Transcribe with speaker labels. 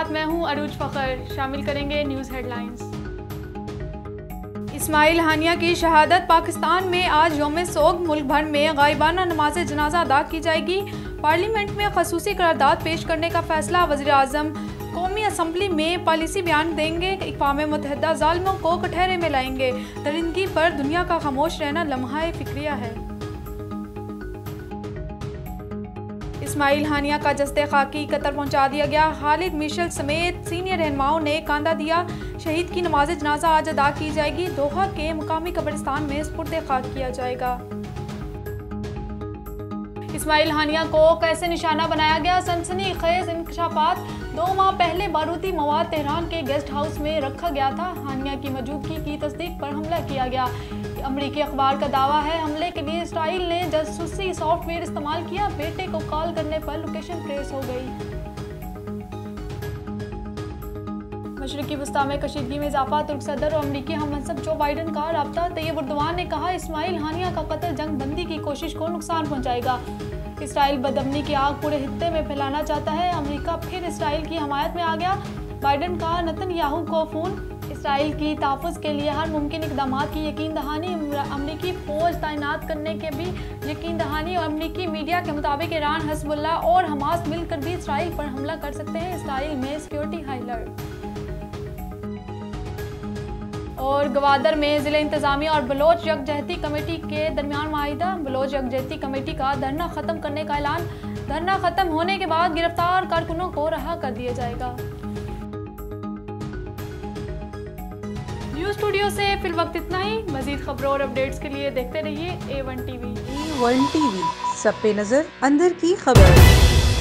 Speaker 1: साथ मैं हूं अरूज फ़खर। शामिल करेंगे न्यूज़ हेडलाइंस। इस्माइल हानिया की शहादत। पाकिस्तान में आज यौम सोग। मुल्क भर में गायबाना नमाज जनाजा अदा की जाएगी। पार्लियामेंट में खसूसी करारदाद पेश करने का फैसला। वज़ीर आज़म कौमी असम्बली में पॉलिसी बयान देंगे। अक़वाम मुत्तहिदा ज़ालिमों को कटहरे में लाएंगे। दरिंदगी पर दुनिया का खामोश रहना लम्हा-ए फ़िक्रिया है। इस्माइल हानिया का जस्ते खाकी कतर पहुंचा दिया गया। खालिद मिशेल समेत सीनियर रहनुमाओं ने कांदा दिया। शहीद की नमाज जनाजा आज अदा की जाएगी। दोहा के मुकामी कब्रिस्तान में सुपुर्द खाक किया जाएगा। इस्माइल हानिया को कैसे निशाना बनाया गया? सनसनीखेज इंकशाफात। 2 माह पहले बारूदी मवाद तेहरान के गेस्ट हाउस में रखा गया था। हानिया की मौजूदगी की तस्दीक पर हमला किया गया। अमरीकी अखबार का दावा है हमले के लिए इसराइल ने जासूसी सॉफ्टवेयर इस्तेमाल किया। बेटे को कॉल करने पर लोकेशन ट्रेस हो गई। मशरिकी वस्ता में कशीदगी में इजाफा। तुर्क सदर और अमरीकी हममनसब जो बाइडन का राब्ता। तैयब उर्दवान ने कहा इस्माइल हानिया का कत्ल जंग बंदी की कोशिश को नुकसान पहुंचाएगा। इसराइल बदअमनी की आग पूरे हित्ते में फैलाना चाहता है। अमरीका फिर इसराइल की हमायत में आ गया। बाइडन का नेतन्याहू को फोन। इसराइल की तहफ़्फ़ुज़ के लिए हर मुमकिन इक़दाम की यकीन दहानी। अमरीकी फ़ौज तैनात करने के भी यकीन दहानी। और अमरीकी मीडिया के मुताबिक ईरान, हिज़्बुल्लाह और हमास मिलकर भी इसराइल पर हमला कर सकते हैं। इसराइल में सिक्योरिटी हाई अलर्ट। और गवादर में ज़िला इंतज़ामिया और बलोच यकजहती कमेटी के दरमियान माहिदा। बलोच यकजहती कमेटी का धरना ख़त्म करने का ऐलान। धरना ख़त्म होने के बाद गिरफ्तार कारकुनों को रहा कर दिया जाएगा। न्यूज़ स्टूडियो से फिल वक्त इतना ही। मज़ीद खबरों और अपडेट्स के लिए देखते रहिए A1 TV।
Speaker 2: A1 TV, सब पे नजर, अंदर की खबर।